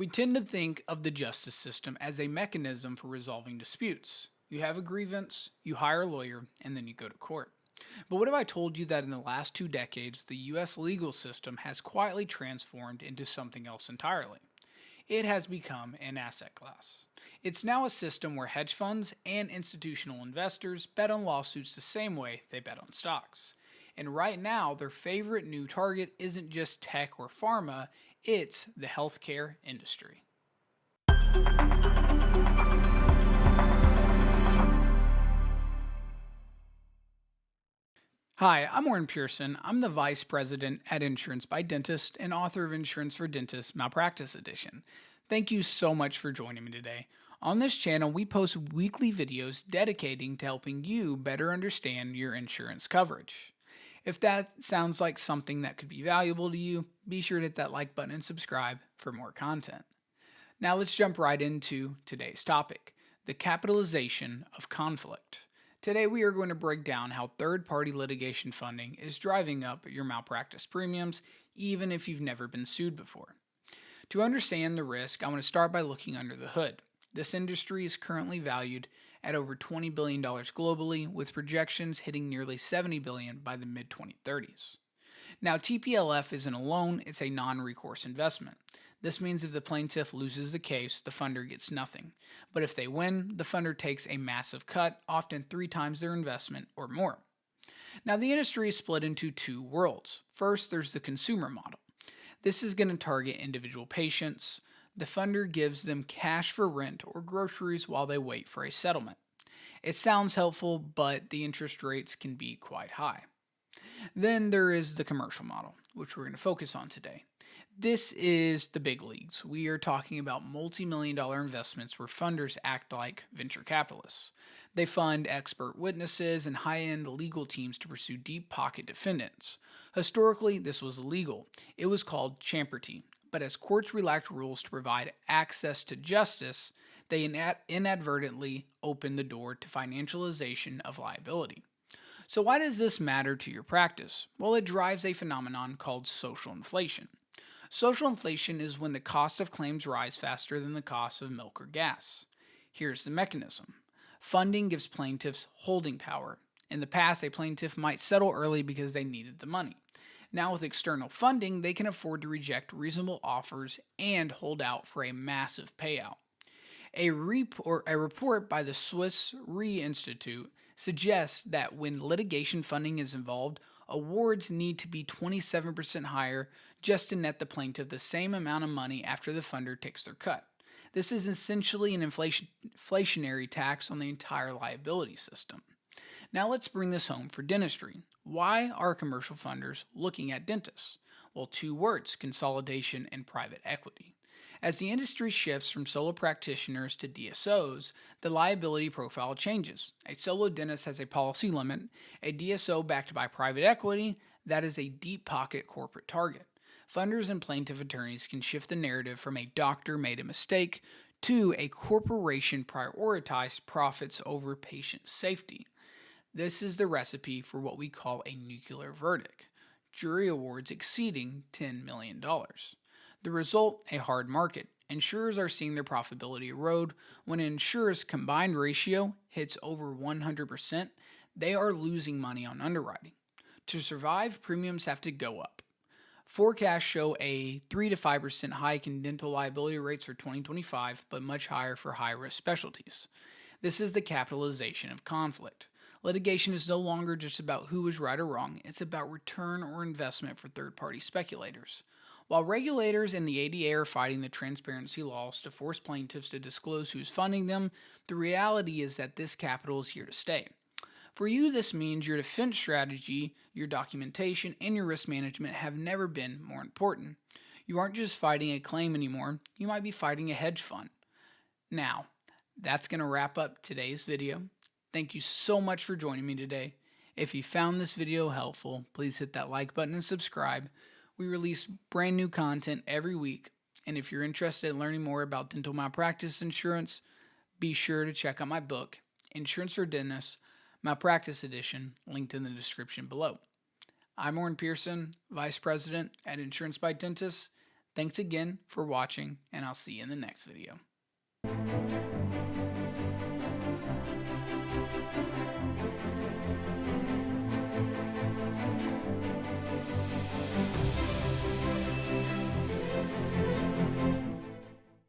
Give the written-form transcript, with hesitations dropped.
We tend to think of the justice system as a mechanism for resolving disputes. You have a grievance, you hire a lawyer, and then you go to court. But what if I told you that in the last 2 decades, the US legal system has quietly transformed into something else entirely? It has become an asset class. It's now a system where hedge funds and institutional investors bet on lawsuits the same way they bet on stocks. And right now, their favorite new target isn't just tech or pharma, it's the healthcare industry. Hi, I'm Oran Pearson. I'm the Vice President at Insurance by Dentist and author of Insurance for Dentists Malpractice Edition. Thank you so much for joining me today. On this channel, we post weekly videos dedicating to helping you better understand your insurance coverage. If that sounds like something that could be valuable to you, be sure to hit that like button and subscribe for more content. Now let's jump right into today's topic, the capitalization of conflict. Today we are going to break down how third-party litigation funding is driving up your malpractice premiums even if you've never been sued before. To understand the risk, I want to start by looking under the hood. This industry is currently valued at over $20 billion globally, with projections hitting nearly $70 billion by the mid-2030s. Now, TPLF isn't a loan, it's a non-recourse investment. This means if the plaintiff loses the case, the funder gets nothing. But if they win, the funder takes a massive cut, often 3 times their investment or more. Now, the industry is split into two worlds. First, there's the consumer model. This is going to target individual patients. The funder gives them cash for rent or groceries while they wait for a settlement. It sounds helpful, but the interest rates can be quite high. Then there is the commercial model, which we're going to focus on today. This is the big leagues. We are talking about multi-million-dollar investments where funders act like venture capitalists. They fund expert witnesses and high-end legal teams to pursue deep-pocket defendants. Historically, this was illegal. It was called champerty. But as courts relaxed rules to provide access to justice, they inadvertently opened the door to financialization of liability. So why does this matter to your practice? Well, it drives a phenomenon called social inflation. Social inflation is when the cost of claims rise faster than the cost of milk or gas. Here's the mechanism. Funding gives plaintiffs holding power. In the past, a plaintiff might settle early because they needed the money. Now with external funding, they can afford to reject reasonable offers and hold out for a massive payout. A report by the Swiss Re Institute suggests that when litigation funding is involved, awards need to be 27% higher just to net the plaintiff the same amount of money after the funder takes their cut. This is essentially an inflationary tax on the entire liability system. Now let's bring this home for dentistry. Why are commercial funders looking at dentists? Well, 2 words, consolidation and private equity. As the industry shifts from solo practitioners to DSOs, the liability profile changes. A solo dentist has a policy limit, a DSO backed by private equity, that is a deep pocket corporate target. Funders and plaintiff attorneys can shift the narrative from a doctor made a mistake to a corporation prioritized profits over patient safety. This is the recipe for what we call a nuclear verdict, jury awards exceeding $10 million. The result, a hard market. Insurers are seeing their profitability erode. When an insurer's combined ratio hits over 100%, they are losing money on underwriting. To survive, premiums have to go up. Forecasts show a 3 to 5% hike in dental liability rates for 2025, but much higher for high-risk specialties. This is the capitalization of conflict. Litigation is no longer just about who is right or wrong, it's about return or investment for third-party speculators. While regulators and the ADA are fighting the transparency laws to force plaintiffs to disclose who's funding them, the reality is that this capital is here to stay. For you, this means your defense strategy, your documentation, and your risk management have never been more important. You aren't just fighting a claim anymore, you might be fighting a hedge fund. Now, that's going to wrap up today's video. Thank you so much for joining me today. If you found this video helpful, please hit that like button and subscribe. We release brand new content every week. And if you're interested in learning more about dental malpractice insurance, be sure to check out my book, Insurance for Dentists, Malpractice Edition, linked in the description below. I'm Oran Pearson, Vice President at Insurance by Dentists. Thanks again for watching, and I'll see you in the next video.